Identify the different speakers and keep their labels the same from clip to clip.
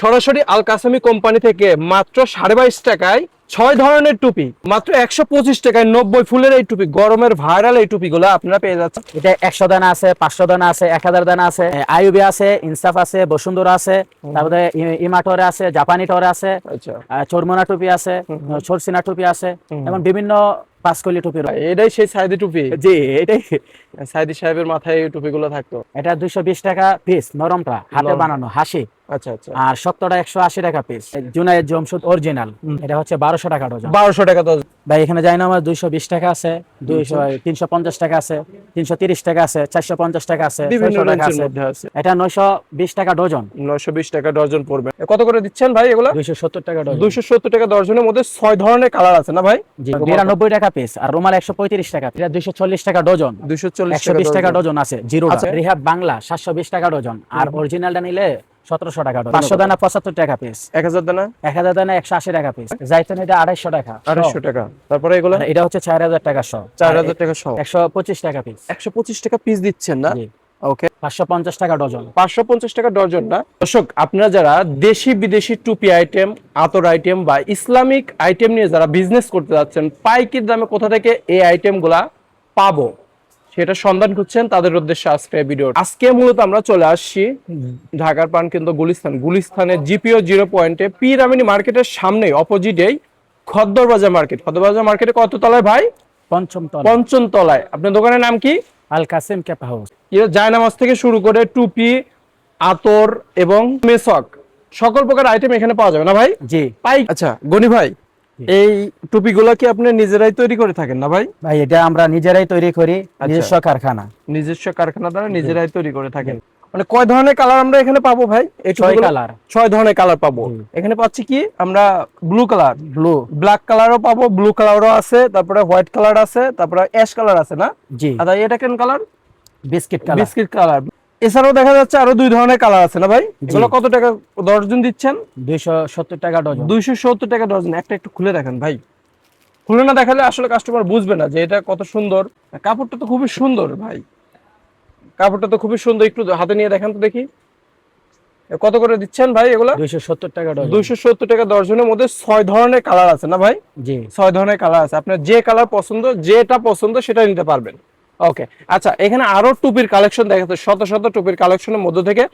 Speaker 1: সরাসরি আল কাসেমি কোম্পানি থেকে মাত্র 22.5 টাকায় 6 ধরনের টুপি, মাত্র 125 টাকায় 90 ফুলের এই টুপি, গরমের ভাইরাল এই টুপিগুলো আপনারা পেয়ে যাচ্ছেন।
Speaker 2: এটা 100 দানা আছে, 500 দানা আছে, 1000 দানা আছে, আইউবি আছে, ইনসাফ আছে, বসুন্ধরা আছে, তারপরে ইমাটরে আছে, জাপানি টরে আছে,
Speaker 1: আচ্ছা,
Speaker 2: চরমোনা টুপি আছে, সরসিনা টুপি আছে, এবং বিভিন্ন পাঁচকলি টুপি রয়েছে।
Speaker 1: এটাই সেই সাইদি টুপি।
Speaker 2: জি, এটাই
Speaker 1: সাইদি সাহেবের মাথায় এই টুপিগুলো থাকতো।
Speaker 2: এটা 220 টাকা পিস, নরমটা হাতে
Speaker 1: নরম।
Speaker 2: বানানো হাসি।
Speaker 1: আচ্ছা আচ্ছা,
Speaker 2: আর শক্তটা 180 টাকা পিস। জুনাইদ জমশুদ অরিজিনাল, এটা হচ্ছে 1200 টাকা ডজন।
Speaker 1: 1200 টাকা তো।
Speaker 2: ভাই এখানে যাই না, আমার 220 টাকা আছে, 350 টাকা আছে, 330 টাকা আছে, 450 টাকা আছে,
Speaker 1: বিভিন্ন
Speaker 2: 600 টাকা
Speaker 1: রেঞ্জের
Speaker 2: আছে।
Speaker 1: মধ্যে আছে।
Speaker 2: এটা 920 টাকা ডজন।
Speaker 1: 920 টাকা ডজন পড়বে। কত করে দিচ্ছেন ভাই এগুলো?
Speaker 2: 270 টাকা ডজন।
Speaker 1: 270 টাকা ডজনের মধ্যে 6 ধরনের কালার আছে না ভাই?
Speaker 2: জি, 92 টাকা পিস। আর রুমাল 135 টাকা। এটা 240 টাকা ডজন।
Speaker 1: 240
Speaker 2: টাকা ডজন আছে জিরো।
Speaker 1: আচ্ছা।
Speaker 2: রিহাব বাংলা 720 টাকা ডজন। আর অরিজিনালটা নিলে 1700 টাকা ডজন। 500 দানা 75 টাকা পিস।
Speaker 1: 1000 দানা
Speaker 2: 1000 দানা 180 টাকা পিস। জাইতুন এটা 250 টাকা।
Speaker 1: 250 টাকা। তারপরে এগুলো
Speaker 2: আর এটা হচ্ছে 4000 টাকা সহ।
Speaker 1: 4000 টাকা সহ।
Speaker 2: 125 টাকা পিস।
Speaker 1: 125 টাকা পিস দিচ্ছেন না?
Speaker 2: জি।
Speaker 1: ওকে,
Speaker 2: 550 টাকা ডজন।
Speaker 1: 550 টাকা ডজন না? দর্শক, আপনারা যারা দেশি বিদেশি টুপি আইটেম, আতর আইটেম বা ইসলামিক আইটেম নিয়ে যারা বিজনেস করতে যাচ্ছেন, পাইকারি দামে কোথা থেকে এই আইটেমগুলা পাবো সেটা সন্ধান করছেন, তাদের উদ্দেশ্যে আজকে ভিডিও। আজকে মূলত আমরা চলে আসছি ঢাকার প্রাণকেন্দ্র গুলিস্তানের জিপিও 0 পয়েন্টে, পীর আমিনী মার্কেটের সামনে অপোজিটেই খদ্দর বাজার মার্কেট। খদ্দর বাজার মার্কেটে কত তলায় ভাই?
Speaker 2: পঞ্চম তলা।
Speaker 1: পঞ্চম তলায়। আপনার দোকানের নাম কি?
Speaker 2: আল কাসেম ক্যাপ হাউস।
Speaker 1: জায়নামাজ থেকে শুরু করে টুপি, আতর এবং মেসক, সকল প্রকার আইটেম এখানে পাওয়া যাবে না ভাই?
Speaker 2: জি।
Speaker 1: আচ্ছা গনি ভাই, এই টুপিগুলো কি আপনি নিজেরাই তৈরি করে থাকেন না ভাই?
Speaker 2: ভাই এটা আমরা নিজেরাই তৈরি করি, নিজস্ব কারখানা।
Speaker 1: নিজস্ব কারখানা দ্বারা নিজেরাই তৈরি করে থাকেন। মানে কয় ধরনের কালার আমরা এখানে পাবো ভাই? এই
Speaker 2: 6 কালার।
Speaker 1: 6 ধরনের কালার পাবো। এখানে পাচ্ছি কি আমরা? ব্লু কালার, ব্ল্যাক কালারও পাবো, ব্লু কালারও আছে, তারপরে হোয়াইট কালার আছে, তারপরে অ্যাশ কালার আছে না?
Speaker 2: জি।
Speaker 1: আচ্ছা, এটা কোন colour?
Speaker 2: Biscuit colour.
Speaker 1: Biscuit colour. এছাড়াও দেখা যাচ্ছে আরো 2 ধরনের কালার আছে না ভাই? এগুলো কত টাকা ডজন দিচ্ছেন?
Speaker 2: 270 টাকা ডজন।
Speaker 1: 270 টাকা ডজন। একটা একটু খুলে দেখেন ভাই। খুলে না দেখালে আসলে কাস্টমার বুঝবে না যে এটা কত সুন্দর। কাপড়টা তো খুবই সুন্দর ভাই, কাপড়টা তো খুবই সুন্দর। একটু হাতে নিয়ে দেখেন তো দেখি কত করে দিচ্ছেন ভাই এগুলো?
Speaker 2: 270 টাকা ডজন।
Speaker 1: 270 টাকা ডজনের মধ্যে 6 ধরনের কালার আছে না ভাই?
Speaker 2: জি।
Speaker 1: 6 ধরনের কালার আছে। আপনার যে কালার পছন্দ, যেটা পছন্দ সেটা নিতে পারবেন। ওকে, আচ্ছা, এখানে আরো টুপির কালেকশন দেখাচ্ছে, শত শত টুপির কালেকশনের মধ্য থেকে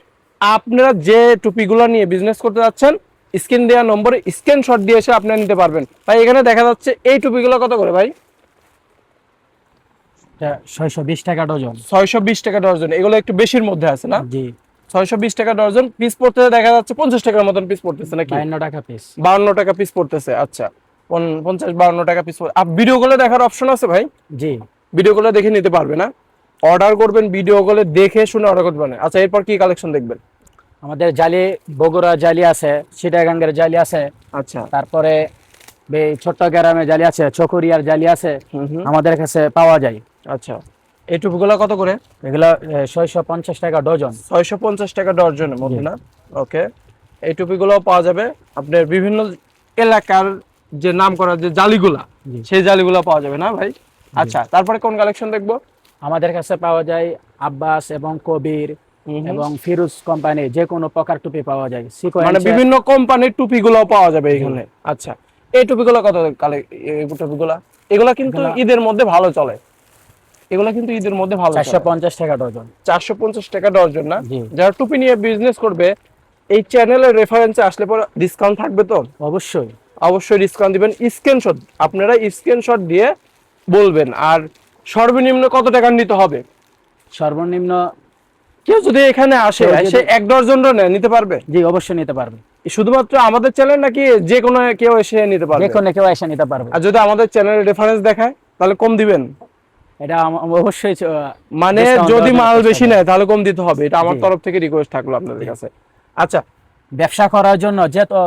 Speaker 1: আপনারা যে টুপিগুলো নিয়ে বিজনেস করতে যাচ্ছেন, স্ক্রিন দেওয়া নম্বরে স্ক্রিনশট দিয়ে এসে আপনারা নিতে পারবেন। ভাই এখানে দেখা যাচ্ছে এই টুপিগুলো কত করে ভাই?
Speaker 2: 620 টাকা ডজন।
Speaker 1: 620 টাকা ডজন। এগুলো একটু বেশির মধ্যে আছে না?
Speaker 2: জি।
Speaker 1: 620 টাকা ডজন। পিস পড়তেছে দেখা যাচ্ছে 50 টাকার মতন পিস পড়তেছে নাকি?
Speaker 2: 52 টাকা পিস।
Speaker 1: 52 টাকা পিস পড়তেছে। আচ্ছা, 50-52 টাকা পিস। আর ভিডিওগুলো দেখার অপশন আছে ভাই?
Speaker 2: জি।
Speaker 1: ভিডিওগুলো দেখে নিতে পারবে না? অর্ডার করবেন, ভিডিওগুলো দেখে শুনে অর্ডার করবেন। আচ্ছা, এরপর কি কালেকশন দেখবেন?
Speaker 2: আমাদের জালি, বগুড়া জালি আছে, চিটাগাঙ্গের জালি আছে,
Speaker 1: আচ্ছা,
Speaker 2: তারপরে চট্টগ্রামে জালি আছে, চকরিয়ার জালি আছে, আমাদের কাছে পাওয়া যায়।
Speaker 1: আচ্ছা, এই টুপিগুলো কত করে?
Speaker 2: এগুলো 650 টাকা ডজন।
Speaker 1: 650 টাকা ডজনের মধ্যে না? ওকে, এই টুপিগুলো পাওয়া যাবে আপনার বিভিন্ন এলাকার যে নাম করা যে জালিগুলা, সেই জালিগুলো পাওয়া যাবে না ভাই? আচ্ছা, তারপরে কোন কালেকশন দেখবো?
Speaker 2: আমাদের কাছে পাওয়া যায় আব্বাস এবং কবির এবং ফিরোজ কোম্পানি, যে কোনো প্রকার টুপি পাওয়া যায়।
Speaker 1: মানে বিভিন্ন কোম্পানির টুপিগুলো পাওয়া যাবে এখানে। আচ্ছা, এই টুপিগুলো কত কালে? এই টুপিগুলো এগুলা কিন্তু ঈদের মধ্যে ভালো চলে। এগুলা কিন্তু ঈদের মধ্যে ভালো চলে।
Speaker 2: 450 টাকা ডজন।
Speaker 1: 450 টাকা ডজন না? যারা টুপি নিয়ে বিজনেস করবে এই চ্যানেলের রেফারেন্সে আসলে পরে ডিসকাউন্ট থাকবে তো?
Speaker 2: অবশ্যই
Speaker 1: অবশ্যই ডিসকাউন্ট দিবেন। স্ক্রিনশট আপনারা স্ক্রিনশট দিয়ে বলবেন। আর সর্বনিম্ন কত টাকা নিতে হবে?
Speaker 2: সর্বনিম্ন
Speaker 1: কেউ যদি এখানে আসে, সে 1 ডজন নিতে পারবে?
Speaker 2: জি, অবশ্যই নিতে পারবে।
Speaker 1: শুধুমাত্র আমাদের চ্যানেল নাকি যে কোনো কেউ এসে নিতে পারবে?
Speaker 2: যে কোনো কেউ এসে নিতে পারবে।
Speaker 1: আর যদি আমাদের চ্যানেলের রেফারেন্স দেখায় তাহলে কম দিবেন?
Speaker 2: এটা অবশ্যই,
Speaker 1: মানে যদি মাল বেশি নেয় তাহলে কম দিতে হবে। এটা আমার তরফ থেকে রিকোয়েস্ট থাকলো আপনাদের কাছে। আচ্ছা,
Speaker 2: ব্যবসা করার জন্য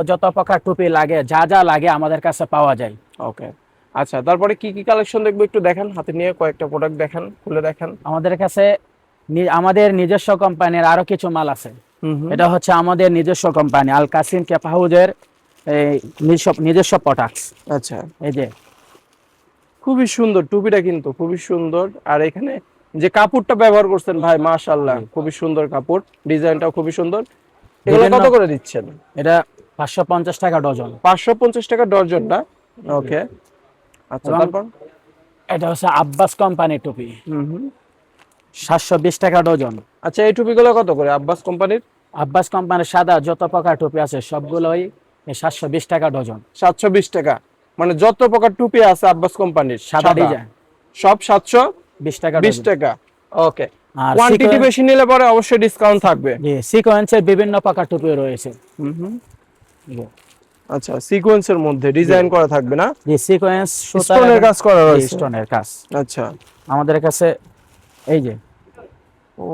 Speaker 2: যত প্রকার টুপি লাগে, যা যা লাগে আমাদের কাছে পাওয়া যায়।
Speaker 1: ওকে, আচ্ছা, তারপরে কি কি কালেকশন দেখবো একটু দেখান। হাতে নিয়ে কয়েকটা প্রোডাক্ট দেখান, খুলে দেখান।
Speaker 2: আমাদের কাছে আমাদের নিজস্ব কোম্পানির আরো কিছু মাল আছে। এটা হচ্ছে আমাদের নিজস্ব কোম্পানি আল কাসিম ক্যাপ হাউজের নিজস্ব প্রোডাক্টস।
Speaker 1: আচ্ছা,
Speaker 2: এই যে
Speaker 1: খুবই সুন্দর টুপিটা, কিন্তু খুবই সুন্দর। আর এখানে যে কাপড়টা ব্যবহার করছেন ভাই, মাশাআল্লাহ, খুবই সুন্দর কাপড়, ডিজাইনটাও খুবই সুন্দর। এগুলো কত করে দিচ্ছেন?
Speaker 2: এটা 550 টাকা ডজন।
Speaker 1: 550 টাকা ডজন না? ওকে, আচ্ছা।
Speaker 2: এবং
Speaker 1: তারপর
Speaker 2: এটা হচ্ছে আব্বাস কোম্পানি টুপি,
Speaker 1: হুম হুম
Speaker 2: 720 টাকা ডজন।
Speaker 1: আচ্ছা, এই টুপিগুলো কত করে আব্বাস কোম্পানির?
Speaker 2: আব্বাস কোম্পানির সাদা যত প্রকার টুপি আছে সবগুলোই 720 টাকা ডজন।
Speaker 1: 720 টাকা, মানে যত প্রকার টুপি আছে আব্বাস কোম্পানির
Speaker 2: সাদা ডিজাইন
Speaker 1: সব
Speaker 2: 20 টাকা
Speaker 1: 720
Speaker 2: ডজন।
Speaker 1: টাকা। ওকে,
Speaker 2: আর
Speaker 1: কোয়ান্টিটি বেশি নিলে পরে অবশ্যই ডিসকাউন্ট থাকবে।
Speaker 2: জি, সিকোয়েন্সের বিভিন্ন প্রকার টুপি রয়েছে।
Speaker 1: হুম হুম
Speaker 2: জি,
Speaker 1: আচ্ছা, সিকোয়েন্সের মধ্যে ডিজাইন করা থাকবে না?
Speaker 2: জি সিকোয়েন্স
Speaker 1: স্টোনের কাজ করা রয়েছে।
Speaker 2: স্টোনের কাজ
Speaker 1: আচ্ছা,
Speaker 2: আমাদের কাছে এই যে
Speaker 1: ও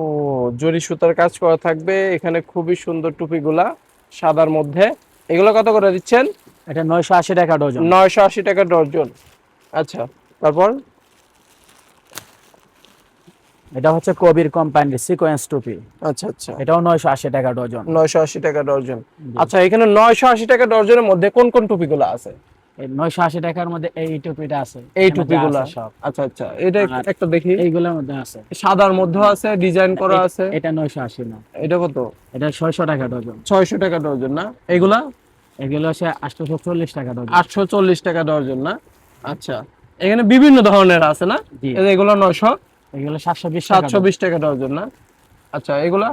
Speaker 1: জরি সুতার কাজ করা থাকবে এখানে, খুবই সুন্দর টুপিগুলা সাদার মধ্যে। এগুলো কত করে দিচ্ছেন?
Speaker 2: এটা 980 টাকা ডজন।
Speaker 1: 980 টাকা ডজন। আচ্ছা, তারপর
Speaker 2: এটা হচ্ছে কবির কোম্পানির সিকোয়েন্স টুপি,
Speaker 1: আচ্ছা আচ্ছা,
Speaker 2: এটাও 980 টাকা ডজন।
Speaker 1: 980 টাকা ডজন। আচ্ছা, এখানে 980 টাকা ডজনের মধ্যে কোন কোন টুপিগুলো আছে?
Speaker 2: এই 980 টাকার মধ্যে এই টুপিটা আছে,
Speaker 1: এই
Speaker 2: এখানে যা
Speaker 1: টুপিগুলো?
Speaker 2: আছে সব।
Speaker 1: আচ্ছা আচ্ছা, এটা
Speaker 2: আর
Speaker 1: একটা দেখি।
Speaker 2: এইগুলোর মধ্যে আছে,
Speaker 1: সাদার মধ্যে আছে, ডিজাইন করা আছে।
Speaker 2: এটা 980 না,
Speaker 1: এটা কত?
Speaker 2: এটা 600 টাকা ডজন।
Speaker 1: 600 টাকা ডজন না? এগুলা
Speaker 2: এগুলো হচ্ছে 840 টাকা ডজন।
Speaker 1: 840 টাকা ডজন না? আচ্ছা, এখানে বিভিন্ন ধরনের আছে না?
Speaker 2: জি।
Speaker 1: এগুলো 900,
Speaker 2: এগুলো 720 টাকা ডজন।
Speaker 1: 720 টাকা ডজন না? আচ্ছা, এগুলা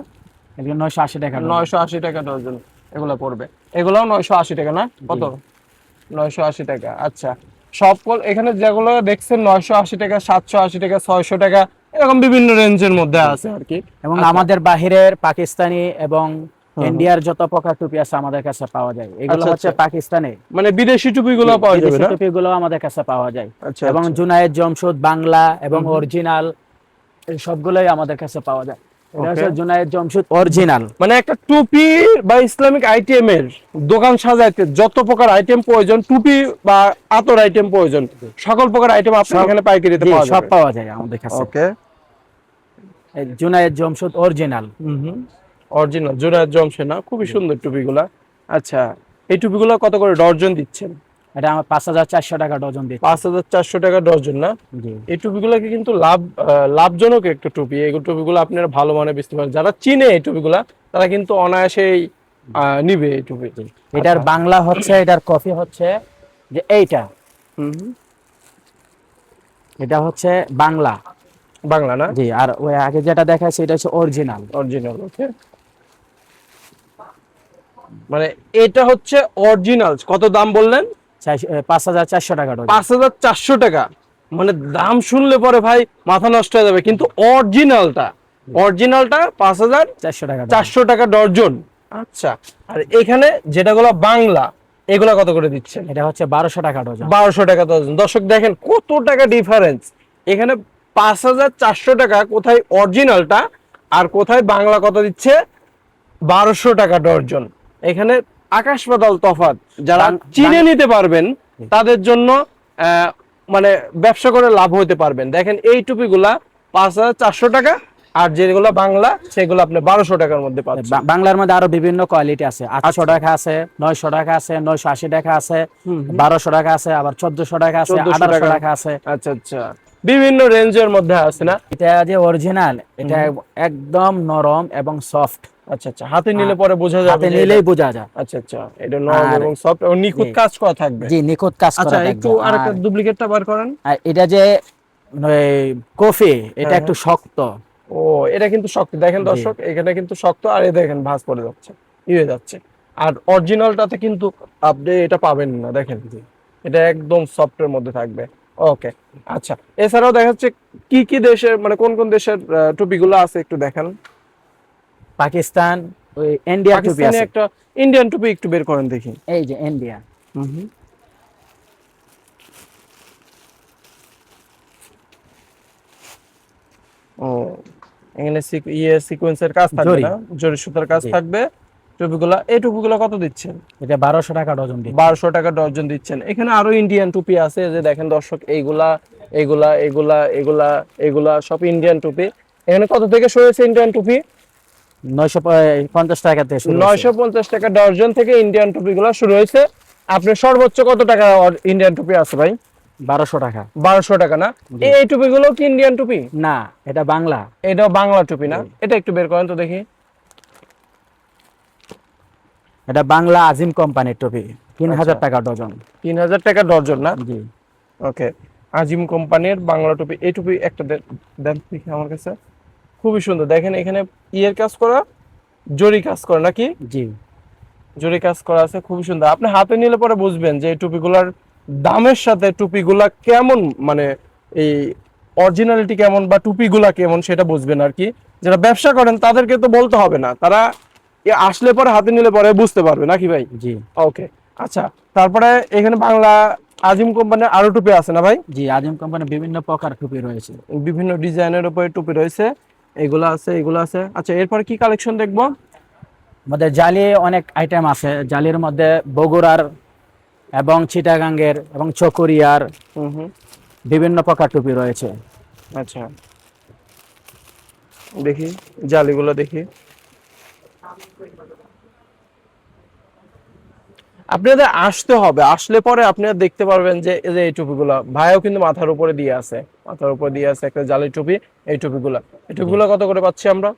Speaker 2: এগুলো 980 টাকা ডজন।
Speaker 1: 980 টাকা ডজন। এগুলা পড়বে, এগুলাও 980 টাকা না? কত? 980 টাকা। আচ্ছা, এখানে যেগুলো দেখছেন 980 টাকা, 780 টাকা, 600 টাকা, এরকম বিভিন্ন রেঞ্জের মধ্যে আছে আর কি।
Speaker 2: এবং
Speaker 1: আচ্ছা।
Speaker 2: আমাদের বাহিরের পাকিস্তানি এবং ইন্ডিয়ার যত প্রকার টুপি আছে আমাদের কাছে পাওয়া যায়। এগুলো
Speaker 1: আচ্ছা,
Speaker 2: হচ্ছে
Speaker 1: আচ্ছা।
Speaker 2: পাকিস্তানি,
Speaker 1: মানে বিদেশি টুপিগুলো পাওয়া যাবে
Speaker 2: বিদেশি
Speaker 1: না?
Speaker 2: টুপিগুলো আমাদের কাছে পাওয়া যায়।
Speaker 1: আচ্ছা,
Speaker 2: এবং
Speaker 1: আচ্ছা।
Speaker 2: জুনায়েদ জমশুদ বাংলা এবং অরিজিনাল সবগুলোই আমাদের কাছে পাওয়া যায়। এটা হচ্ছে
Speaker 1: Okay.
Speaker 2: জুনায়েদ জমশুদ অরিজিনাল।
Speaker 1: মানে একটা টুপি বা ইসলামিক আইটেমের দোকান সাজাইতে যত প্রকার আইটেম প্রয়োজন, টুপি বা আতর আইটেম প্রয়োজন, সকল প্রকার আইটেম আপনার এখানে পাইকারিতে পাওয়া
Speaker 2: সব
Speaker 1: যাবে।
Speaker 2: পাওয়া যায় আমাদের কাছে।
Speaker 1: ওকে,
Speaker 2: এই জুনায়েদ জমশুদ অরিজিনাল।
Speaker 1: অরিজিনাল জোড়ায় জমছে না? খুবই সুন্দর টুপিগুলা। আচ্ছা, এই টুপিগুলো কত করে ডর্জন দিচ্ছেন?
Speaker 2: এটা আমার 5400 টাকা ডজন দিচ্ছে।
Speaker 1: 5400 টাকা ডর্জন না?
Speaker 2: জি।
Speaker 1: এই টুপিগুলোকে কিন্তু লাভজনক একটা টুপি। এই টুপিগুলো আপনারা ভালো মানে বেচতে পারেন, যারা চিনে এই টুপিগুলা তারা কিন্তু অনায়াসেই নিবে এই টুপি।
Speaker 2: এটার বাংলা হচ্ছে, এটার কপি হচ্ছে যে এইটা,
Speaker 1: হুম,
Speaker 2: এটা হচ্ছে বাংলা।
Speaker 1: বাংলা না?
Speaker 2: জি, আর ওই আগে যেটা দেখাচ্ছে এটা হচ্ছে অরিজিনাল।
Speaker 1: অরিজিনাল। ওকে, মানে এটা হচ্ছে অরিজিনাল। কত দাম বললেন?
Speaker 2: 5400 টাকা ডজন।
Speaker 1: 5400 টাকা। মানে দাম শুনলে পরে ভাই মাথা নষ্ট হয়ে যাবে, কিন্তু অরিজিনালটা 5400
Speaker 2: টাকা ডজন।
Speaker 1: টাকা ডর্জন। আচ্ছা, আর এখানে যেটাগুলো বাংলা, এগুলা কত করে দিচ্ছেন?
Speaker 2: এটা হচ্ছে 1200 টাকা ডজন।
Speaker 1: 1200 টাকা ডজন। দর্শক দেখেন কত টাকা ডিফারেন্স এখানে। 5400 টাকা কোথায় অরিজিনালটা, আর কোথায় বাংলা কত দিচ্ছে? 1200 টাকা ডর্জন। এখানে আকাশ পাতাল তফাৎ। যারা চিনে নিতে পারবেন তাদের জন্য মানে ব্যবসা করে লাভ হতে পারবেন। দেখেন এই টুপিগুলা 5400 টাকা, আর যেগুলো বাংলা সেগুলো আপনি 1200 টাকার মধ্যে পাচ্ছেন।
Speaker 2: বাংলার মধ্যে আরো বিভিন্ন কোয়ালিটি আছে। 800 টাকা আছে, 900 টাকা আছে, 980 টাকা আছে, 1200 টাকা আছে, আবার 1400 টাকা আছে, 1800 টাকা আছে।
Speaker 1: আচ্ছা আচ্ছা, বিভিন্ন রেঞ্জের মধ্যে আছে না?
Speaker 2: এটা যে অরিজিনাল, এটা একদম নরম এবং সফট।
Speaker 1: আচ্ছা আচ্ছা, হাতে নিলে পরে বোঝা যাবে,
Speaker 2: হাতে নিলেই বোঝা যায়।
Speaker 1: আচ্ছা আচ্ছা, এটা নরম এবং সফট এবং নিখুঁত কাজ করা থাকবে।
Speaker 2: জি, নিখুঁত কাজ করা
Speaker 1: আচ্ছা,
Speaker 2: থাকবে।
Speaker 1: একটু আরেকটা ডুপ্লিকেটটা বার করেন।
Speaker 2: আর এটা যে কফি, এটা একটু শক্ত।
Speaker 1: ও, এটা কিন্তু শক্ত। দেখেন দর্শক, এখানে কিন্তু শক্ত, আর এই দেখেন ভাঁজ পড়ে যাচ্ছে, হয়ে যাচ্ছে। আর অরিজিনালটাতে কিন্তু আপনি এটা পাবেন না। দেখেন, এটা একদম সফটের মধ্যে থাকবে। ওকে, আচ্ছা। এছাড়াও দেখা যাচ্ছে কি কি দেশের, মানে কোন কোন দেশের টুপিগুলো আছে একটু দেখান।
Speaker 2: পাকিস্তান, ওই ইন্ডিয়া টুপি
Speaker 1: পাকিস্তানি
Speaker 2: আছে।
Speaker 1: একটা ইন্ডিয়ান টুপি একটু বের করেন দেখি।
Speaker 2: এই যে ইন্ডিয়া।
Speaker 1: ও, এখানে সিকোয়েন্সের কাজ থাকবে না? জরি সুতার কাজ থাকবে টুপিগুলা। এই টুপিগুলো কত দিচ্ছেন?
Speaker 2: এটা 1200 টাকা ডজন দিচ্ছি।
Speaker 1: 1200 টাকা ডজন দিচ্ছেন। এখানে আরো ইন্ডিয়ান টুপি আছে, যে দেখেন দর্শক, এইগুলা এগুলা এগুলা এগুলা এগুলা সব ইন্ডিয়ান টুপি। এখানে কত থেকে শুরু হয়েছে ইন্ডিয়ান টুপি?
Speaker 2: 950 টাকা থেকে শুরু হয়েছে।
Speaker 1: 950 টাকা ডজন থেকে ইন্ডিয়ান টুপিগুলো শুরু হয়েছে। আপনি সর্বোচ্চ কত টাকা ইন্ডিয়ান টুপি আছে ভাই?
Speaker 2: 1200 টাকা।
Speaker 1: 1200 টাকা না? এই টুপিগুলো কি ইন্ডিয়ান টুপি?
Speaker 2: না, এটা বাংলা।
Speaker 1: এটাও বাংলা টুপি না? এটা একটু বের করেন তো দেখি।
Speaker 2: এটা বাংলা আজিম কোম্পানির টুপি, 3000 টাকা ডজন।
Speaker 1: 3000 টাকা ডজন না?
Speaker 2: জি।
Speaker 1: ওকে, আজিম কোম্পানির বাংলা টুপি। এই টুপি একটা দেন দেখি আমার কাছে, খুবই সুন্দর। দেখেন এখানে ইয়ের কাজ করা, জরি কাজ করা নাকি?
Speaker 2: জি।
Speaker 1: জরি কাজ করা আছে, খুবই সুন্দর। আপনি হাতে নিলে পরে বুঝবেন যে এই টুপিগুলার দামের সাথে টুপিগুলা কেমন, মানে এই অরিজিনালিটি কেমন বা টুপিগুলা কেমন সেটা বুঝবেন আর কি। যারা ব্যবসা করেন তাদেরকে তো বলতে হবে না, তারা আসলে পরে হাতে নিলে পরে বুঝতে পারবে নাকি ভাই?
Speaker 2: জি।
Speaker 1: ওকে, আচ্ছা। তারপরে এখানে বাংলা আজিম কোম্পানির আরো টুপি আছে না ভাই?
Speaker 2: জি, আজিম কোম্পানির বিভিন্ন প্রকার টুপি রয়েছে।
Speaker 1: বিভিন্ন ডিজাইনের উপরে টুপি রয়েছে, এগুলো আছে, এগুলো আছে। আচ্ছা, এরপর কি কালেকশন দেখবো?
Speaker 2: আমাদের জালি অনেক আইটেম আছে। জালির মধ্যে বগুড়ার এবং চিটাগাঙ্গের এবং চকরিয়ার
Speaker 1: হুম।
Speaker 2: বিভিন্ন প্রকার টুপি রয়েছে।
Speaker 1: আচ্ছা, দেখি জালিগুলো দেখি। আপনাদের আসতে হবে, আসলে পরে আপনারা দেখতে পারবেন যে এই যে এই টুপিগুলো ভাইও কিন্তু মাথার উপরে দিয়ে আছে, মাথার উপরে দিয়ে আছে একটা জালি টুপি। এই টুপিগুলো কত করে পাচ্ছি আমরা?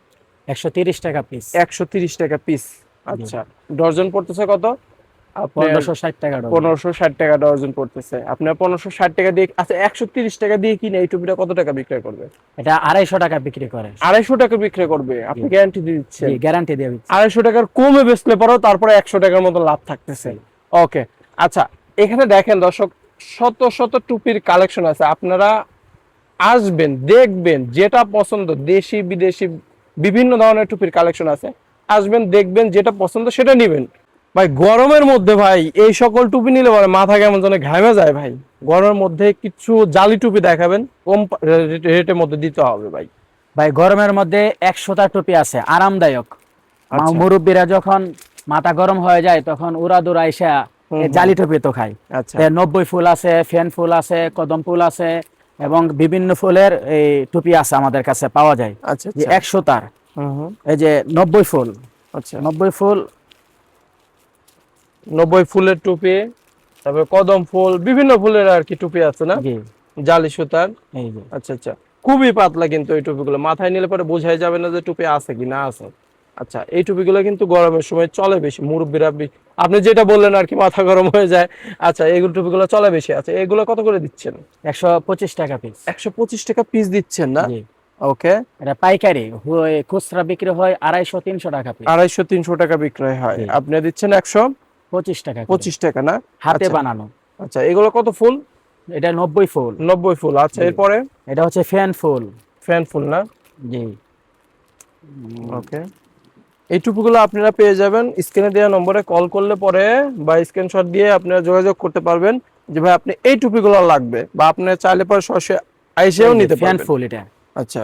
Speaker 2: 130 টাকা পিস।
Speaker 1: 130 টাকা পিস। আচ্ছা, ডর্জন পড়তেছে কত? আপনার
Speaker 2: 1560 টাকা ডজন।
Speaker 1: 1560 টাকা ডর্জন পড়তেছে। আপনার 1560 টাকা দিয়ে, আচ্ছা 130 টাকা দিয়ে কিনে এই টুপিটা কত টাকা বিক্রয় করবে?
Speaker 2: এটা 250 টাকা বিক্রি করে।
Speaker 1: 250 টাকা বিক্রয় করবে? আপনি গ্যারান্টি দিচ্ছেন?
Speaker 2: জি, গ্যারান্টি দিয়ে দিচ্ছি।
Speaker 1: 250 টাকার কমে বেচলে পরেও তারপরে 100 টাকার মতো লাভ থাকতেছে। ওকে, আচ্ছা। এখানে দেখেন দর্শক, শত শত টুপির কালেকশন আছে। আপনারা আসবেন, দেখবেন, যেটা পছন্দ, দেশি বিদেশি বিভিন্ন ধরনের টুপির কালেকশন আছে। আসবেন, দেখবেন, যেটা পছন্দ সেটা নেবেন। ভাই গরমের মধ্যে ভাই এই সকল টুপি নিলে পরে মাথা কেমন যেন ঘামে যায় ভাই। গরমের মধ্যে কিছু জালি টুপি দেখাবেন, কম রেটের মধ্যে দিতে হবে ভাই।
Speaker 2: ভাই গরমের মধ্যে 100টা টুপি আছে আরামদায়ক।
Speaker 1: আচ্ছা।
Speaker 2: মুরব্বীরা যখন মাথা গরম হয়ে যায় তখন উড়াদুরা আইসা এই জালি টুপি তো খায়।
Speaker 1: আচ্ছা।
Speaker 2: 90 ফুল আছে, ফ্যান ফুল আছে, কদম ফুল আছে এবং বিভিন্ন ফুলের এই টুপি আছে আমাদের কাছে পাওয়া যায়।
Speaker 1: আচ্ছা,
Speaker 2: যে 100টার
Speaker 1: হুম।
Speaker 2: এই যে 90 ফুল।
Speaker 1: আচ্ছা,
Speaker 2: 90 ফুল,
Speaker 1: 90 ফুলের টুপি, তারপরে কদম ফুল, বিভিন্ন ফুলের আর কি টুপি আছে না?
Speaker 2: জি
Speaker 1: জালি সুতার।
Speaker 2: এই যে।
Speaker 1: আচ্ছা আচ্ছা, খুবই পাতলা কিন্তু এই টুপিগুলো, মাথায় নিলে পরে বোঝাই যাবে না যে টুপি আছে কি না আছে। আচ্ছা, এই টুপিগুলো কিন্তু গরমের সময় চলে বেশি, মুরব্বীরা আপনি যেটা বললেন আর কি, মাথা গরম হয়ে যায়। আচ্ছা, এগুলো টুপিগুলো চলে বেশি। আচ্ছা, এগুলো কত করে দিচ্ছেন?
Speaker 2: 125 টাকা পিস।
Speaker 1: 125 টাকা পিস দিচ্ছেন না?
Speaker 2: জি।
Speaker 1: ওকে,
Speaker 2: এটা পাইকারি, খুচরা বিক্রি হয় 250-300 টাকা পিস।
Speaker 1: 250-300 টাকা বিক্রয় হয়,
Speaker 2: জি।
Speaker 1: আপনি দিচ্ছেন 125
Speaker 2: টাকা করে।
Speaker 1: টাকা না?
Speaker 2: হাতে
Speaker 1: আচ্ছা।
Speaker 2: বানানো।
Speaker 1: আচ্ছা, এগুলো কত ফুল?
Speaker 2: এটা 90 ফুল।
Speaker 1: 90 ফুল। আচ্ছা,
Speaker 2: জি।
Speaker 1: এরপরে
Speaker 2: এটা হচ্ছে ফ্যান ফুল।
Speaker 1: ফ্যান ফুল না?
Speaker 2: জি।
Speaker 1: ওকে, এই টুপিগুলো আপনারা পেয়ে যাবেন স্ক্রিনে দেওয়া নম্বরে কল করলে পরে বা স্ক্রিনশট দিয়ে আপনারা যোগাযোগ করতে পারবেন যে ভাই আপনি এই টুপিগুলো লাগবে, বা আপনি চাইলে পরে সরাসরি আইসেও নিতে
Speaker 2: ফ্যান
Speaker 1: পারবেন।
Speaker 2: ফুল এটা।
Speaker 1: আচ্ছা,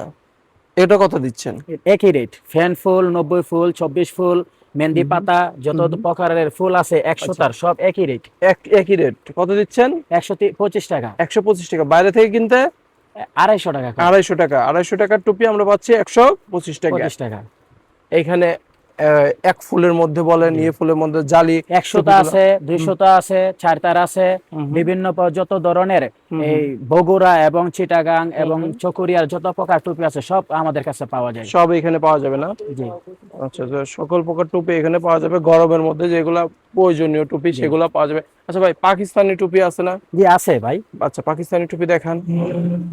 Speaker 1: এটা কত দিচ্ছেন?
Speaker 2: একই রেট। ফ্যান ফুল 90 ফুল, 24 ফুল, মেহেন্দি পাতা, যত প্রকারের ফুল আছে 100টার সব একই রেট।
Speaker 1: একই রেট। কত দিচ্ছেন?
Speaker 2: 125 টাকা।
Speaker 1: 125 টাকা। বাইরে থেকে কিনতে
Speaker 2: 250 টাকা করে।
Speaker 1: 250 টাকা। 250 টাকার টুপি আমরা পাচ্ছি 125 টাকা।
Speaker 2: 25 টাকা।
Speaker 1: এখানে এক ফুলের মধ্যে বলেন, ইয়ে ফুলের মধ্যে জালি
Speaker 2: 100টা আছে, 200টা আছে, 4টার আছে, বিভিন্ন যত ধরনের এই বগুড়া এবং চিটাগাং এবং চকরিয়ার যত প্রকার টুপি আছে সব আমাদের কাছে পাওয়া যায়।
Speaker 1: সব এখানে পাওয়া যাবে না?
Speaker 2: জি।
Speaker 1: আচ্ছা, তো সকল প্রকার টুপি এখানে পাওয়া যাবে। গরমের মধ্যে যেগুলা প্রয়োজনীয় টুপি সেগুলো পাওয়া যাবে। আচ্ছা ভাই, পাকিস্তানি টুপি আছে না?
Speaker 2: জি আছে ভাই।
Speaker 1: আচ্ছা, পাকিস্তানি টুপি দেখান।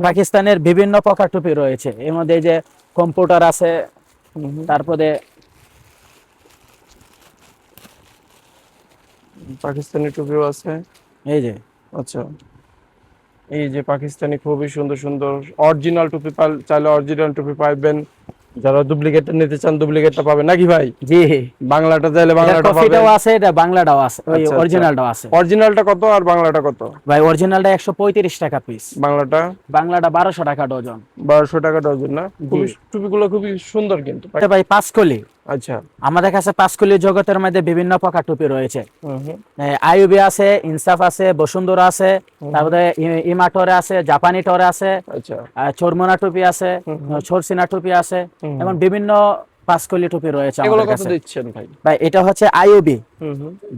Speaker 2: পাকিস্তানের বিভিন্ন প্রকার টুপি রয়েছে, এর মধ্যে এই যে কম্পিউটার আছে, তারপরে
Speaker 1: পাকিস্তানি টুপিও আছে।
Speaker 2: এই যে।
Speaker 1: আচ্ছা, এই যে পাকিস্তানি খুবই সুন্দর সুন্দর অরিজিনাল টুপি, চাইলে অরিজিনাল টুপি পাবেন। যারা ডুপ্লিকেটটা নিতে চান ডুপ্লিকেটটা পাবেন নাকি ভাই?
Speaker 2: জি।
Speaker 1: বাংলাটা চাইলে
Speaker 2: এটা
Speaker 1: বাংলাটা পাবেন।
Speaker 2: কপিটাও আছে, এটা বাংলাটাও আছে, ওই
Speaker 1: আচ্ছা,
Speaker 2: অরিজিনালটাও আছে।
Speaker 1: অরিজিনালটা কত আর বাংলাটা কত?
Speaker 2: ভাই অরিজিনালটা 135 টাকা পিস,
Speaker 1: বাংলাটা
Speaker 2: বাংলাটা 1200 টাকা ডজন।
Speaker 1: 1200 টাকা ডজন না? খুবই টুপিগুলো খুবই সুন্দর কিন্তু।
Speaker 2: ভাই পাঁচকলি,
Speaker 1: আচ্ছা।
Speaker 2: আমাদের কাছে পাঁচকলি জগতের মধ্যে বিভিন্ন প্রকার টুপি রয়েছে।
Speaker 1: হুম।
Speaker 2: আইউবি আছে, ইনসাফ আছে, বসুন্ধরা আছে, তারপরে ইমাটরে আছে, জাপানি টরে আছে,
Speaker 1: আচ্ছা।
Speaker 2: চরমোনা টুপি আছে, ছরসিনা টুপি আছে, এবং বিভিন্ন পাঁচকলি টুপি রয়েছে
Speaker 1: এগুলো
Speaker 2: আমাদের
Speaker 1: কত
Speaker 2: কাছে।
Speaker 1: দিচ্ছেন ভাই?
Speaker 2: ভাই এটা হচ্ছে আইউবি,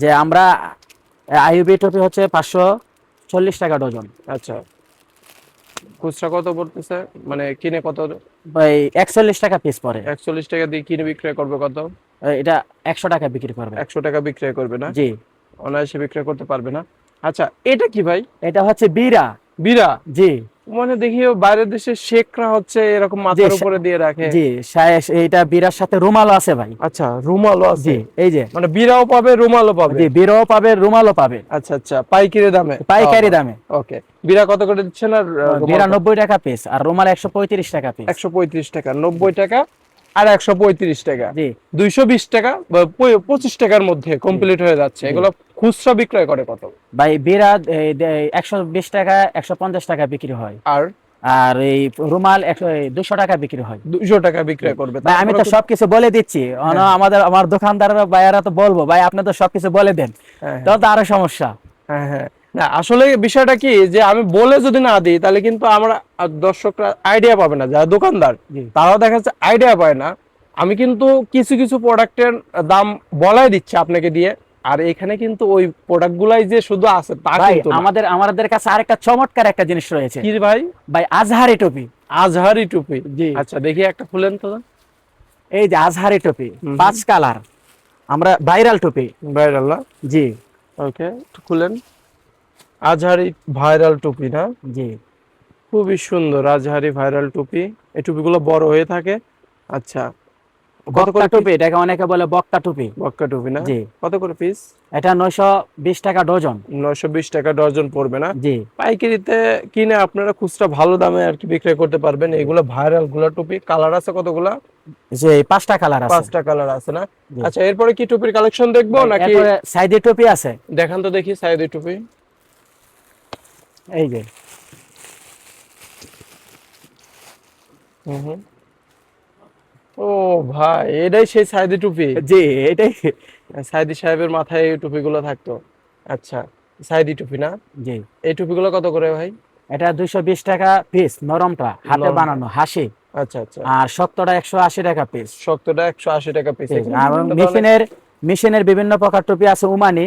Speaker 2: যে আমরা আইউবি টুপি হচ্ছে 540 টাকা ডজন।
Speaker 1: আচ্ছা, খুচরা কত পড়তেছে, মানে কিনে কত?
Speaker 2: ভাই 41 টাকা পিস পড়ে।
Speaker 1: 41 টাকা দিয়ে কিনে বিক্রয় করবে কত?
Speaker 2: এটা 100 টাকা বিক্রি করবে।
Speaker 1: 100 টাকা বিক্রয় করবে না?
Speaker 2: জি।
Speaker 1: অনায়াসে বিক্রয় করতে পারবে না। আচ্ছা, এটা কি ভাই?
Speaker 2: এটা হচ্ছে বিরা।
Speaker 1: বিরা?
Speaker 2: জি।
Speaker 1: মানে দেখি বাইরের দেশের শেখরা হচ্ছে এরকম মাথার উপরে দিয়ে রাখে।
Speaker 2: জি, এইটা বিরার সাথে রুমালও আছে ভাই।
Speaker 1: আচ্ছা, রুমালও আছে?
Speaker 2: জি, এই যে
Speaker 1: মানে বিরাও পাবে, রুমালও পাবে?
Speaker 2: জি, বিরাও পাবে, রুমালও পাবে।
Speaker 1: আচ্ছা আচ্ছা, পাইকারি দামে?
Speaker 2: পাইকারি দামে।
Speaker 1: ওকে। বিরা কত করে দিচ্ছেন আর
Speaker 2: বিরা 90 টাকা পিস, আর রুমাল 135 টাকা পিস।
Speaker 1: 135 টাকা, 90 টাকা আর 135 টাকা।
Speaker 2: জি।
Speaker 1: 220 টাকা বা 25 টাকার মধ্যে কমপ্লিট হয়ে যাচ্ছে। এগুলো খুচরা বিক্রয় করে কত
Speaker 2: ভাই? বিরা 120 টাকা, 150 টাকা বিক্রি হয়।
Speaker 1: আর
Speaker 2: আর এই রুমাল 200 টাকা বিক্রি হয়।
Speaker 1: 200 টাকা বিক্রয় করবে?
Speaker 2: ভাই আমি তো সবকিছু বলে দিচ্ছি, আমার দোকানদার ভাইয়ারা তো বলবো ভাই আপনি তো সবকিছু বলে দেন, তাহলে তো আরো সমস্যা।
Speaker 1: হ্যাঁ হ্যাঁ, না আসলে বিষয়টা কি যে আমি বলে যদি না দিই তাহলে কিন্তু আমরা দর্শকরা আইডিয়া পাবে না, যারা দোকানদার তারাও দেখা যাচ্ছে আইডিয়া পায় না। আমি কিন্তু কিছু কিছু প্রোডাক্টের দাম বলাই দিচ্ছি আপনাকে দিয়ে, আর এখানে কিন্তু ওই প্রোডাক্ট গুলাই যে শুধু আছে তা
Speaker 2: ভাই
Speaker 1: কিন্তু না।
Speaker 2: আমাদের কাছে আরেকটা চমৎকার একটা জিনিস রয়েছে।
Speaker 1: কি ভাই?
Speaker 2: ভাই আজহারি টুপি।
Speaker 1: আজহারি টুপি?
Speaker 2: জি।
Speaker 1: আচ্ছা দেখি একটা খুলেন তো।
Speaker 2: এই যে আজহারি টুপি, 5 কালার, আমরা ভাইরাল টুপি।
Speaker 1: ভাইরাল না?
Speaker 2: জি।
Speaker 1: ওকে, খুলেন। আজহারি ভাইরাল টুপি না?
Speaker 2: জি।
Speaker 1: খুবই সুন্দর আজহারি ভাইরাল টুপি। এই টুপিগুলো বড় হয়ে থাকে। আচ্ছা, কত করে
Speaker 2: টুপি? এটাকে অনেকে বলে বক্তা টুপি।
Speaker 1: বক্কা টুপি না?
Speaker 2: জি।
Speaker 1: কত করে পিস?
Speaker 2: এটা 920 টাকা ডজন।
Speaker 1: 920 টাকা ডজন পড়বে না?
Speaker 2: জি।
Speaker 1: পাইকারিতে কিনে আপনারা খুচরা ভালো দামে আর কি বিক্রয় করতে পারবেন। এগুলো ভাইরাল গুলা টুপি। কালার আছে কতগুলা?
Speaker 2: যে 5টা কালার আছে।
Speaker 1: 5টা কালার আছে না? আচ্ছা, এরপরে কি টুপির কালেকশন দেখবো নাকি?
Speaker 2: এরপরে সাইদি টুপি আছে।
Speaker 1: দেখান তো দেখি সাইদি টুপি।
Speaker 2: এই যে
Speaker 1: ও ভাই, এটাই সেই সাইদি টুপি?
Speaker 2: জি, এটাই।
Speaker 1: সাইদি সাহেবের মাথায় এই টুপিগুলো থাকতো। আচ্ছা, সাইদি টুপি না?
Speaker 2: জি।
Speaker 1: এই টুপিগুলো কত করে ভাই?
Speaker 2: এটা 220 টাকা পিস, নরমটা হাতে বানানো হাসি।
Speaker 1: আচ্ছা আচ্ছা।
Speaker 2: আর শক্তটা 180 টাকা পিস।
Speaker 1: শক্তটা 180 টাকা পিস।
Speaker 2: আর মেশিনের বিভিন্ন প্রকার টুপি আছে। উমানি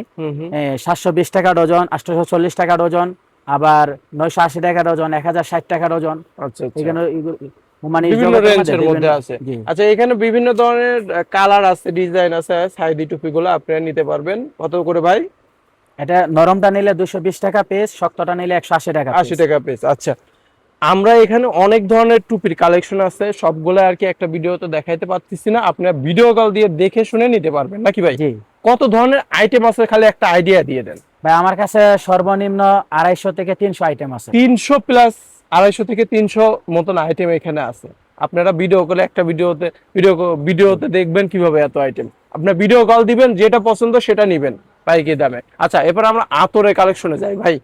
Speaker 2: 720 টাকা ডজন, 840 টাকা ডজন, আবার 980 টাকা ডজন, 1060 টাকা ডজন।
Speaker 1: আচ্ছা আচ্ছা,
Speaker 2: এখানে উমানি
Speaker 1: বিভিন্ন রেঞ্জের মধ্যে আছে। আচ্ছা, এখানে বিভিন্ন ধরনের কালার আছে, ডিজাইন আছে। সাইদি টুপিগুলো আপনারা নিতে পারবেন। কত করে ভাই?
Speaker 2: এটা নরমটা নিলে 220 টাকা পিস, শক্তটা নিলে 180 টাকা
Speaker 1: 80 টাকা পিস। আচ্ছা, আমরা এখানে অনেক ধরনের টুপির কালেকশন আছে, সবগুলো আর কি একটা ভিডিওতে দেখাইতে পারতেছি না। আপনারা ভিডিও কল দিয়ে দেখে শুনে নিতে পারবেন নাকি ভাই?
Speaker 2: জি।
Speaker 1: কত ধরনের আইটেম আছে খালি একটা আইডিয়া দিয়ে দেন
Speaker 2: ভাই। আমার কাছে সর্বনিম্ন 250 থেকে 300 আইটেম আছে।
Speaker 1: 300 প্লাস? 250 থেকে 300 মতন আইটেম এখানে আছে। আপনারা ভিডিও কলে একটা ভিডিওতে দেখবেন কিভাবে এত আইটেম। আপনার ভিডিও কল দিবেন, যেটা পছন্দ সেটা নিবেন পাইকারি দামে। আচ্ছা, এরপর আমরা আতরের কালেকশনে যাই ভাই।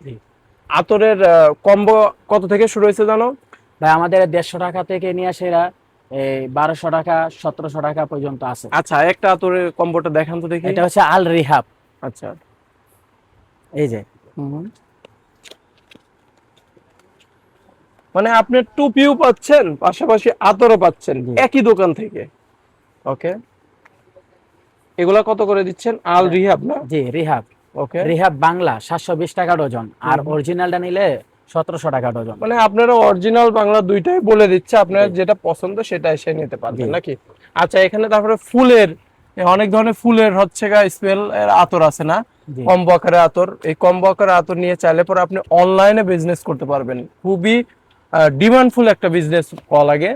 Speaker 1: আতরের কম্বো কত থেকে শুরু হয়েছে জানো
Speaker 2: ভাই? আমাদের 150 টাকা থেকে নিয়ে আসে এরা এই 1200 টাকা, 1700 টাকা পর্যন্ত আছে।
Speaker 1: আচ্ছা, একটা আতরের কম্বোটা দেখান তো দেখি।
Speaker 2: এটা হচ্ছে আল রিহাব।
Speaker 1: আচ্ছা,
Speaker 2: এই যে
Speaker 1: মানে আপনি টুপিও পাচ্ছেন, পাশাপাশি আতরও পাচ্ছেন একই দোকান থেকে। ওকে, এগুলা কত করে দিচ্ছেন? আল রিহাব না?
Speaker 2: জি, রিহাব।
Speaker 1: ওকে,
Speaker 2: রিহাব বাংলা 720 টাকা ডজন, আর অরিজিনালটা নিলে 1700 টাকা ডজন।
Speaker 1: মানে আপনারা অরিজিনাল বাংলা দুইটাই বলে দিচ্ছে, আপনারা যেটা পছন্দ সেটা এসে নিতে পারবেন নাকি? আচ্ছা, এখানে তারপরে ফুলের অনেক ধরনের ফুলের হচ্ছে স্পেল এর আতর আছে না? কম্বো আকারে আতর। এই কম্বো আকারে আতর নিয়ে চাইলে পরে আপনি অনলাইনে বিজনেস করতে পারবেন। খুবই ডিমান্ডফুল একটা বিজনেস করা লাগে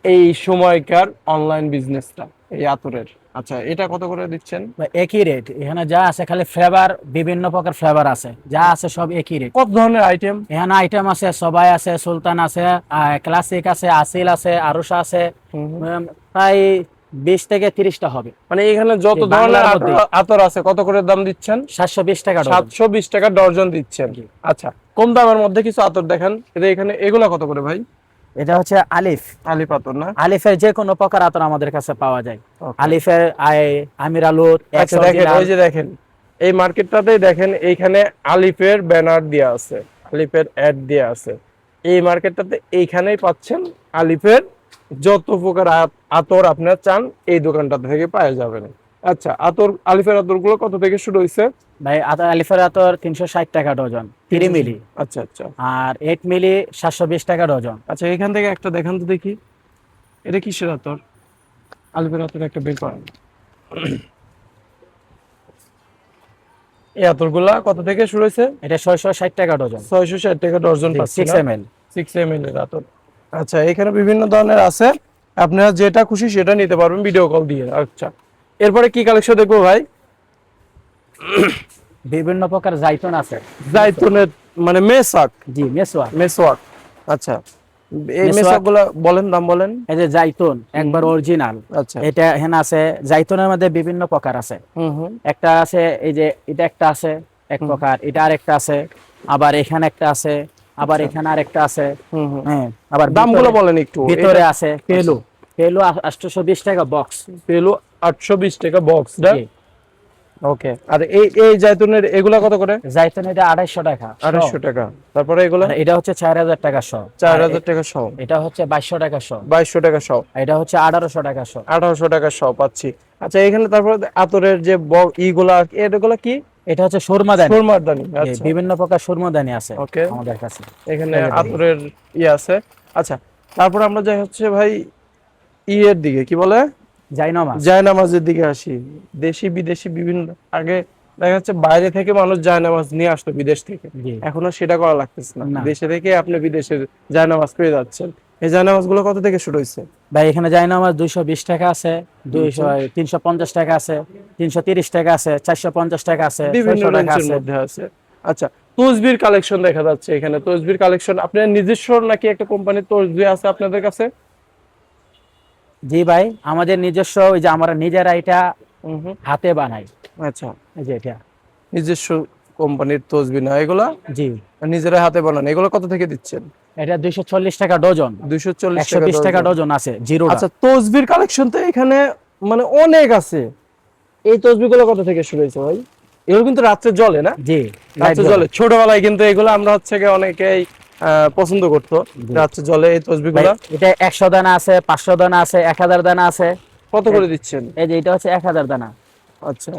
Speaker 1: এই সময়কার অনলাইন বিজনেসটা, এই আতরের। আচ্ছা, এটা কত করে দিচ্ছেন?
Speaker 2: একই রেট। এখানে যা আছে খালি ফ্লেভার, বিভিন্ন প্রকার ফ্লেভার আছে, যা আছে সব একই রেট।
Speaker 1: কত ধরনের আইটেম?
Speaker 2: এখানে আইটেম আছে সবাই আছে, সুলতান আছে, ক্লাসিক আছে, আসিল আছে, আরুষা আছে, প্রায় 20 থেকে 30টা হবে।
Speaker 1: মানে এখানে যত ধরনের আতর আছে কত করে দাম দিচ্ছেন?
Speaker 2: 720 টাকা।
Speaker 1: 720 টাকা ডজন দিচ্ছেন। আচ্ছা, কম দামের মধ্যে কিছু আতর দেখান। এখানে এগুলা কত করে ভাই?
Speaker 2: এটা হচ্ছে আলিফ।
Speaker 1: আলিফ আতর না?
Speaker 2: আলিফের যে কোনো প্রকার আতর আমাদের কাছে পাওয়া যায়। আলিফের আমির আলুর।
Speaker 1: আচ্ছা দেখেন, ওই যে দেখেন এই মার্কেটটাতেই দেখেন, এইখানে আলিফের ব্যানার দেয়া আছে, আলিফের অ্যাড দেয়া আছে। এই মার্কেটটাতে এইখানেই পাচ্ছেন আলিফের যত প্রকার আতর আপনারা চান এই দোকানটা থেকে পেয়ে যাবেন। আচ্ছা, আলিফের আতরগুলো কত থেকে শুরু হইছে
Speaker 2: ভাই? আলিফের আতর 360 টাকা ডজন, 3 মিলি।
Speaker 1: আচ্ছা আচ্ছা।
Speaker 2: আর 8 মিলি 720 টাকা ডজন।
Speaker 1: আচ্ছা, এখান থেকে একটা দেখান তো দেখি, এটা কিসের আতর? আলিফের আতর একটা বের করেন। এই আতরগুলা কত থেকে শুরু হয়েছে?
Speaker 2: এটা 660 টাকা ডজন।
Speaker 1: 660 টাকা ডজন পাচ্ছি
Speaker 2: 6
Speaker 1: না?
Speaker 2: ml।
Speaker 1: 6 ml এর আতর। আচ্ছা, এখানে বিভিন্ন ধরনের আছে, আপনারা যেটা খুশি সেটা নিতে পারবেন ভিডিও কল দিয়ে। আচ্ছা, এরপরে কি কালেকশন দেখবো ভাই?
Speaker 2: বিভিন্ন প্রকার জাইতুন আছে।
Speaker 1: জাইতুনের মানে মেসাক।
Speaker 2: জি, মেসওয়াক।
Speaker 1: মেসওয়াক। আচ্ছা, এই
Speaker 2: মেসওয়াক।
Speaker 1: মেসাকগুলা বলেন, দাম বলেন।
Speaker 2: এই যে জাইতুন একবার অরিজিনাল।
Speaker 1: আচ্ছা।
Speaker 2: এটা এখানে আছে, জাইতুনের মধ্যে বিভিন্ন প্রকার আছে।
Speaker 1: হুম।
Speaker 2: একটা আছে এই যে এটা একটা আছে এক প্রকার, এটা আরেকটা আছে, আবার এখানে একটা আছে, আবার এখানে আরেকটা আছে।
Speaker 1: হুম।
Speaker 2: হ্যাঁ, আবার
Speaker 1: দামগুলো বলেন একটু।
Speaker 2: ভিতরে আছে পেলু। পেলু 820 টাকা বক্স।
Speaker 1: পেলো 820 টাকা বক্স না?
Speaker 2: জি।
Speaker 1: ওকে। আর এই জাইতুনের এগুলা কত করে?
Speaker 2: জাইতুন এটা 250 টাকা।
Speaker 1: 250 টাকা। তারপরে এগুলা?
Speaker 2: আর এটা হচ্ছে 4000 টাকা শ।
Speaker 1: 4000 টাকা সহ।
Speaker 2: এটা হচ্ছে 2200 টাকা শ।
Speaker 1: 2200 টাকা সহ।
Speaker 2: আর এটা হচ্ছে 1800 টাকা শ।
Speaker 1: 1800 টাকা সহ পাচ্ছি। আচ্ছা, এখানে তারপরে আতরের যে ইগুলা এগুলা কি?
Speaker 2: এটা হচ্ছে সুরমাদানি।
Speaker 1: সুরমাদানি।
Speaker 2: জি,
Speaker 1: আচ্ছা,
Speaker 2: বিভিন্ন প্রকার সুরমাদানি আছে
Speaker 1: ওকে।
Speaker 2: আমাদের কাছে।
Speaker 1: এখানে
Speaker 2: এই যে
Speaker 1: আতরের আছে। আচ্ছা, তারপর আমরা যাই হচ্ছে ভাই ইয়ের দিকে, কি বলে,
Speaker 2: জাইনামাজ।
Speaker 1: জায়নামাজের দিকে আসি। দেশি বিদেশি বিভিন্ন, আগে দেখা যাচ্ছে বাইরে থেকে মানুষ জায়নামাজ নিয়ে আসতো বিদেশ থেকে,
Speaker 2: জি।
Speaker 1: এখন আর সেটা করা লাগতেছে না,
Speaker 2: না।
Speaker 1: দেশে থেকে আপনি বিদেশের জায়নামাজ পেয়ে যাচ্ছেন। এই জায়নামাজ গুলো কত থেকে শুরু হয়েছে?
Speaker 2: ভাই এখানে জাইনামাজ 220 টাকা আছে, 350 টাকা আছে, 330 টাকা আছে, 450 টাকা আছে,
Speaker 1: বিভিন্ন
Speaker 2: 600 টাকা
Speaker 1: রেঞ্জের
Speaker 2: আছে।
Speaker 1: মধ্যে আছে। আচ্ছা, তসবির কালেকশন দেখা যাচ্ছে এখানে। তসবির কালেকশন আপনার নিজস্ব নাকি একটা কোম্পানির তসবি আছে আপনাদের কাছে?
Speaker 2: জি ভাই, আমাদের নিজস্ব, ওই যে আমরা নিজেরা এটা
Speaker 1: হুম।
Speaker 2: হাতে বানাই।
Speaker 1: আচ্ছা,
Speaker 2: এই যে এটা।
Speaker 1: নিজস্ব কোম্পানির তসবি না এগুলা?
Speaker 2: জি।
Speaker 1: নিজেরা হাতে বানান। এগুলো কত থেকে দিচ্ছেন?
Speaker 2: এটা 240 টাকা ডজন।
Speaker 1: 240 টাকা
Speaker 2: 120 টাকা
Speaker 1: ডজন।
Speaker 2: ডজন আছে জিরো।
Speaker 1: আচ্ছা, তসবির কালেকশন তো এখানে মানে অনেক আছে। এই তসবিগুলো কত থেকে শুরু হয়েছে ভাই? এগুলো কিন্তু রাত্রে জ্বলে না?
Speaker 2: জি,
Speaker 1: রাত্রে জ্বলে। ছোটবেলায় কিন্তু এগুলো আমরা হচ্ছে গিয়ে অনেকেই পছন্দ করতো, রাত্রে জ্বলে এই তসবিগুলো।
Speaker 2: এটা 100 দানা আছে, 500 দানা আছে, 1000 দানা আছে।
Speaker 1: কত করে দিচ্ছেন?
Speaker 2: এই যে এটা হচ্ছে 1000 দানা।
Speaker 1: আচ্ছা,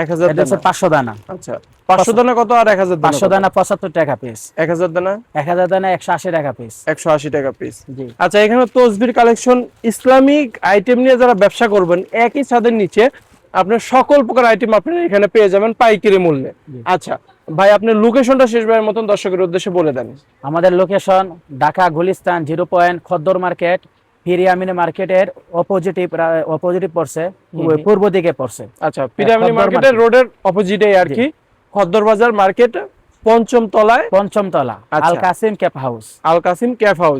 Speaker 1: 1000
Speaker 2: এটা হচ্ছে
Speaker 1: দানা।
Speaker 2: 500 দানা।
Speaker 1: আচ্ছা, 500 দানা কত আর 1000 দানা?
Speaker 2: 500 দানা 75 টাকা পিস।
Speaker 1: 1000 দানা
Speaker 2: 1000 দানা 180 টাকা পিস।
Speaker 1: 180 টাকা পিস।
Speaker 2: জি।
Speaker 1: আচ্ছা, এখানে তসবির কালেকশন, ইসলামিক আইটেম নিয়ে যারা ব্যবসা করবেন একই ছাদের নিচে আপনার সকল প্রকার আইটেম আপনারা এখানে পেয়ে যাবেন পাইকারি মূল্যে। আচ্ছা ভাই, আপনার লোকেশনটা শেষবারের মতন দর্শকের উদ্দেশ্যে বলে দেন।
Speaker 2: আমাদের লোকেশন ঢাকা গুলিস্তান 0 পয়েন্ট খদ্দর মার্কেট, পিরিয়ামিনি মার্কেটের অপোজিট পড়ছে, পূর্ব দিকে পড়ছে।
Speaker 1: আচ্ছা, পিরামিড
Speaker 2: খদ্দর
Speaker 1: মার্কেটের
Speaker 2: মার্কেট।
Speaker 1: রোডের অপোজিটে আর কি, খদ্দর বাজার মার্কেট, পঞ্চম তলায়,
Speaker 2: পঞ্চম তলা,
Speaker 1: আচ্ছা।
Speaker 2: আল কাসিম ক্যাপ হাউস।
Speaker 1: আল কাসিম ক্যাফ হাউস।